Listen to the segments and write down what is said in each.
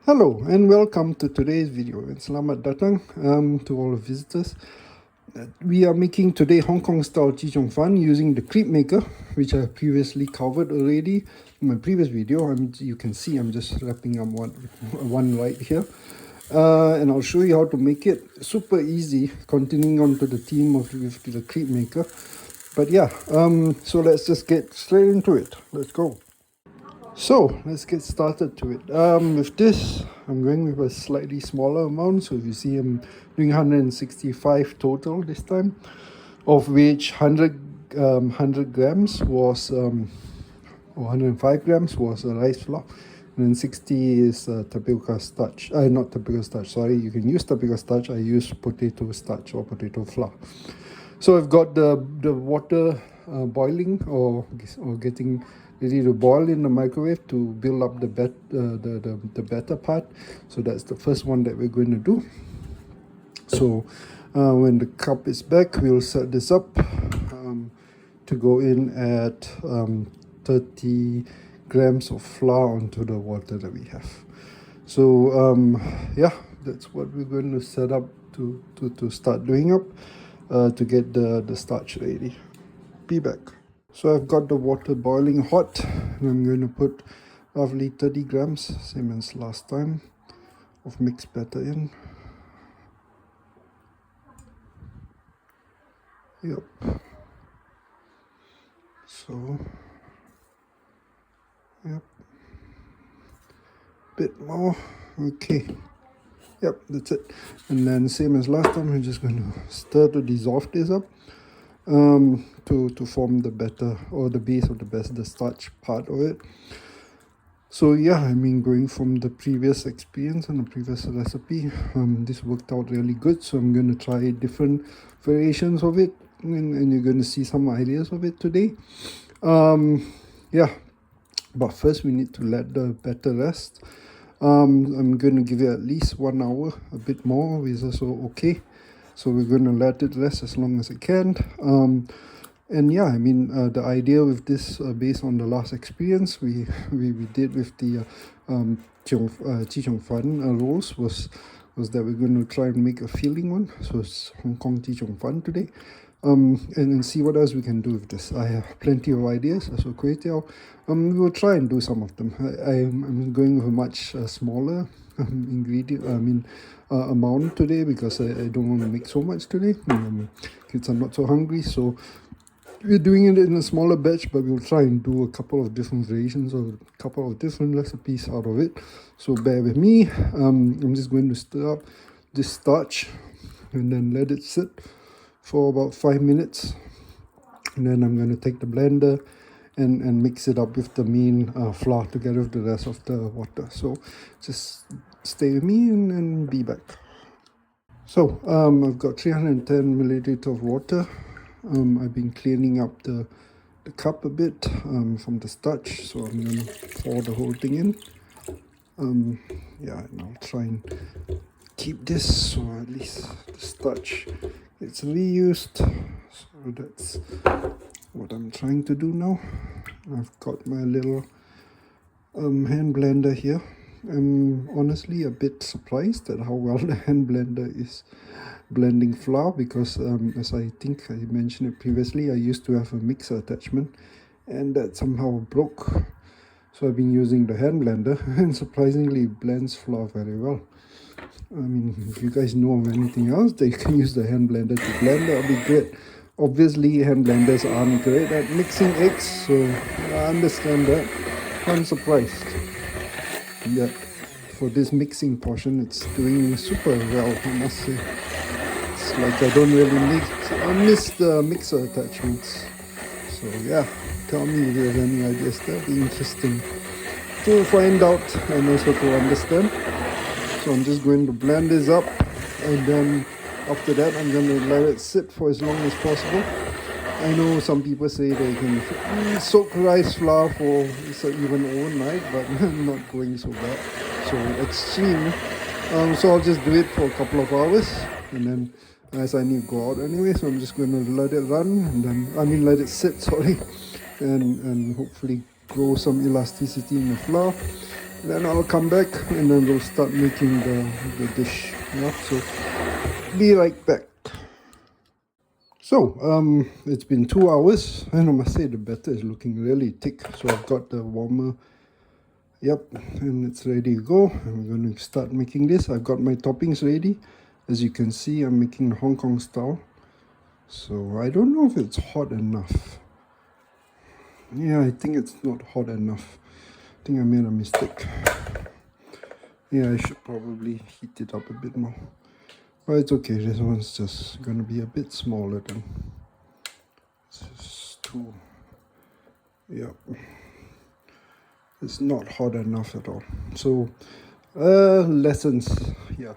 Hello and welcome to today's video and selamat datang to all the visitors. We are making today Hong Kong style Chee Cheong fun using the crepe maker, which I previously covered already in my previous video. You can see I'm just wrapping up one right here, and I'll show you how to make it. Super easy, continuing on to the theme of the crepe maker. But yeah, so let's just get straight into it. Let's go. So let's get started to it. With this, I'm going with a slightly smaller amount. So if you see, I'm doing 165 total this time, of which 100 grams was, or 105 grams was rice flour, and then 60 is tapioca starch. Not tapioca starch. Sorry, you can use tapioca starch. I use potato starch or potato flour. So I've got the water boiling or getting ready to boil in the microwave to build up the batter part. So that's the first one that we're going to do. So when the cup is back, we'll set this up to go in at 30 grams of flour onto the water that we have. So yeah, that's what we're going to set up to start doing up to get the starch ready. Be back. So I've got the water boiling hot, and I'm going to put roughly 30 grams, same as last time, of mixed batter in. Yep. So, yep. Bit more. Okay. Yep, that's it. And then same as last time, we're just going to stir to dissolve this up. To form the batter or the base of the starch part of it. So yeah, I mean, going from the previous experience and the previous recipe, this worked out really good. So I'm going to try different variations of it, and you're going to see some ideas of it today. Yeah, but first we need to let the batter rest. I'm going to give it at least 1 hour, a bit more is also okay. So we're going to let it rest as long as it can. And yeah, I mean, the idea with this, based on the last experience we did with the Chee Cheong fun rolls, was that we're going to try and make a filling one. So it's Hong Kong Chee Cheong fun today. And see what else we can do with this. I have plenty of ideas. So kway-teow, we will try and do some of them. I'm going with a much smaller amount today, because I don't want to make so much today. Kids are not so hungry, so we're doing it in a smaller batch, but we'll try and do a couple of different variations or a couple of different recipes out of it. So bear with me. I'm just going to stir up this starch and then let it sit for about 5 minutes, and then I'm going to take the blender and mix it up with the main flour together with the rest of the water. So just stay with me and be back. So I've got 310 milliliters of water. I've been cleaning up the cup a bit from the starch, so I'm going to pour the whole thing in. Yeah, and I'll try and keep this so at least the starch gets reused. So that's what I'm trying to do now. I've got my little hand blender here. I'm honestly a bit surprised at how well the hand blender is blending flour, because as I think I mentioned it previously, I used to have a mixer attachment and that somehow broke. So I've been using the hand blender, and surprisingly it blends flour very well. I mean, if you guys know of anything else that you can use the hand blender to blend, that would be great. Obviously, hand blenders aren't great at mixing eggs, so I understand that. I'm surprised that for this mixing portion, it's doing super well, I must say. It's like I don't really miss the mixer attachments. So yeah, tell me if you have any ideas. That'd be interesting to find out and also to understand. So I'm just going to blend this up, and then after that I'm going to let it sit for as long as possible. I know some people say they can soak rice flour for even overnight, but I'm not going so bad, so extreme. So I'll just do it for a couple of hours, and then as I need to go out anyway, so I'm just going to let it run, and then let it sit, sorry, and hopefully grow some elasticity in the flour. Then I'll come back and then we'll start making the dish. Yeah, so be right back. So, it's been 2 hours, and I must say the batter is looking really thick. So I've got the warmer, yep, and it's ready to go. I'm going to start making this. I've got my toppings ready. As you can see, I'm making Hong Kong style. So I don't know if it's hot enough. Yeah, I think it's not hot enough. I think I made a mistake. Yeah, I should probably heat it up a bit more. But it's okay, this one's just gonna be a bit smaller than. It's just too, yeah. It's not hot enough at all. So, lessons, yeah.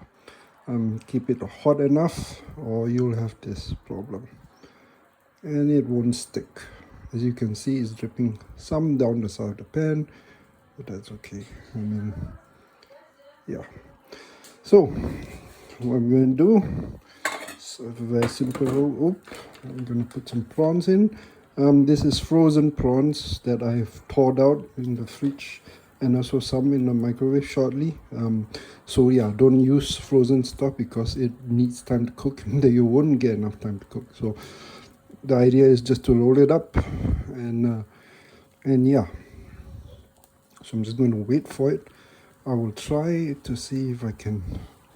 Keep it hot enough or you'll have this problem. And it won't stick. As you can see, it's dripping some down the side of the pan, but that's okay. I mean, yeah. So, what I'm going to do, it's a very simple roll up. I'm going to put some prawns in. This is frozen prawns that I've thawed out in the fridge and also some in the microwave shortly. So yeah, don't use frozen stuff because it needs time to cook and you won't get enough time to cook. So the idea is just to roll it up and yeah. So I'm just going to wait for it. I will try to see if I can,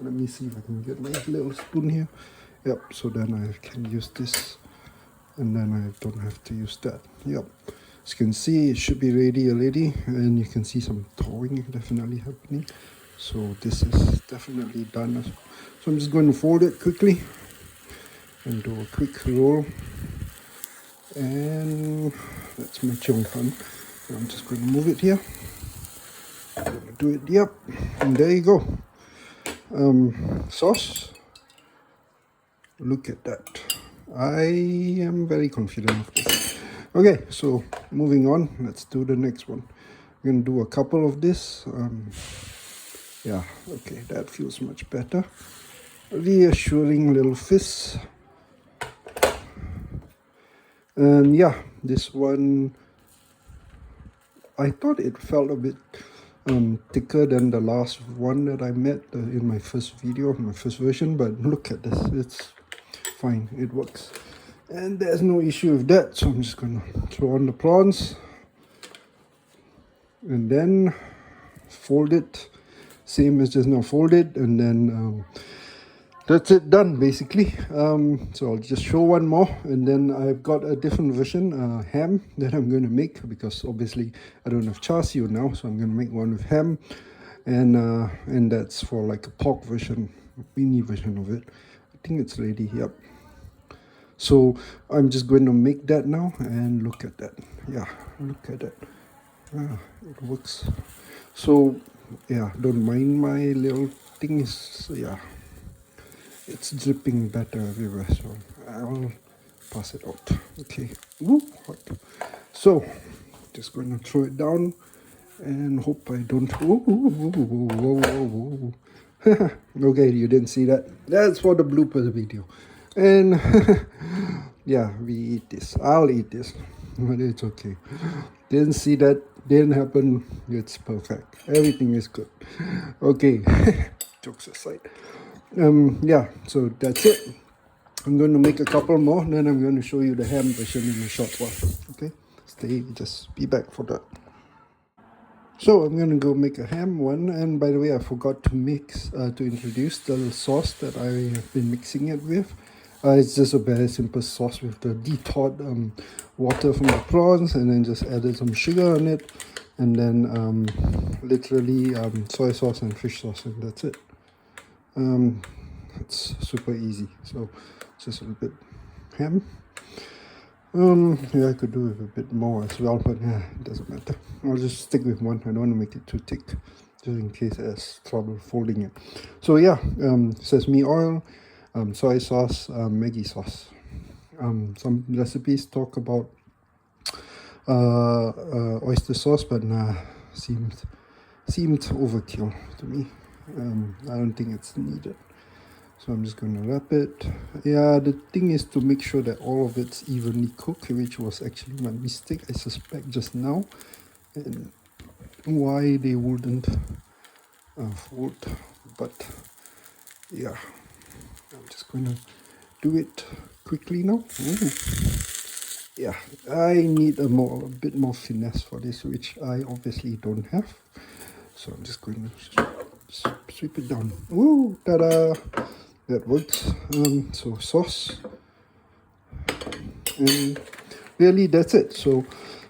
let me see if I can get my little spoon here. Yep, so then I can use this and then I don't have to use that. Yep, as you can see, it should be ready already and you can see some thawing definitely happening. So this is definitely done. So I'm just going to fold it quickly and do a quick roll. And that's my Chee Cheong. I'm just going to move it here. Do it, yep, and there you go. Sauce, look at that. I am very confident of this. Okay, so moving on, let's do the next one. We're gonna do a couple of this. Yeah, okay, that feels much better. Reassuring little fist. And yeah, this one, I thought it felt a bit thicker than the last one that I made in my first video, my first version, but look at this, it's fine, it works. And there's no issue with that, so I'm just gonna throw on the prawns and then fold it, same as just now, fold it, and then that's it, done basically. So I'll just show one more and then I've got a different version, ham that I'm going to make because obviously I don't have char siu now, so I'm going to make one with ham and that's for like a pork version, mini version of it. I think it's ready, yep. So I'm just going to make that now and look at that. Yeah, look at that. It works. So yeah, don't mind my little things. Yeah, it's dripping batter everywhere, so I'll pass it out. Okay. Woo, hot. So just going to throw it down and hope I don't. Whoa. Okay, you didn't see that. That's for the bloopers video. And yeah, we eat this. I'll eat this, but it's okay. Didn't see that, didn't happen. It's perfect. Everything is good. Okay, jokes aside. Yeah, so that's it. I'm going to make a couple more, then I'm going to show you the ham version in a short while. Okay, just be back for that. So I'm going to go make a ham one, and by the way, I forgot to introduce the sauce that I have been mixing it with. It's just a very simple sauce with the de-thawed water from the prawns, and then just added some sugar on it, and then literally soy sauce and fish sauce, and that's it. It's super easy. So just a little bit ham. Yeah, I could do with a bit more as well, but yeah, it doesn't matter. I'll just stick with one. I don't want to make it too thick, just in case there's trouble folding it. So yeah, sesame oil, soy sauce, Maggi sauce. Some recipes talk about oyster sauce, but nah, seemed overkill to me. I don't think it's needed. So I'm just going to wrap it. Yeah, the thing is to make sure that all of it's evenly cooked, which was actually my mistake, I suspect, just now. And why they wouldn't fold, but yeah, I'm just going to do it quickly now. Ooh. Yeah, I need a bit more finesse for this, which I obviously don't have. So I'm just going to sweep it down. Ooh, ta-da! That works. So sauce, and really that's it. So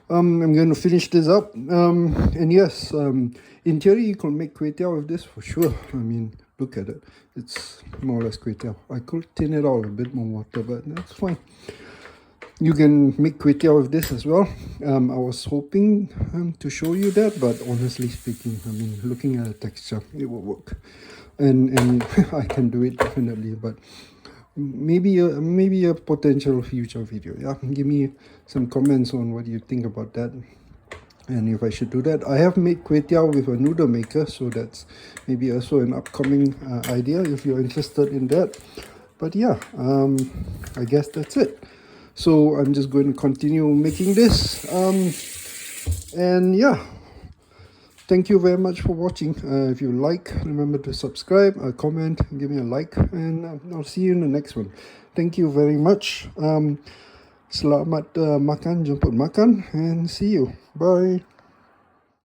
I'm going to finish this up. And yes, in theory you can make kway teow with this for sure. I mean, look at it. It's more or less kway teow. I could thin it out a bit more water, but that's fine. You can make kway teow with this as well. I was hoping to show you that, but honestly speaking, I mean, looking at the texture, it will work. And I can do it definitely, but maybe a potential future video. Yeah, give me some comments on what you think about that, and if I should do that. I have made kway teow with a noodle maker, so that's maybe also an upcoming idea if you're interested in that. But yeah, I guess that's it. So I'm just going to continue making this, and yeah, thank you very much for watching. If you like, remember to subscribe, comment, give me a like, and I'll see you in the next one. Thank you very much. Selamat makan, jemput makan, and see you. Bye.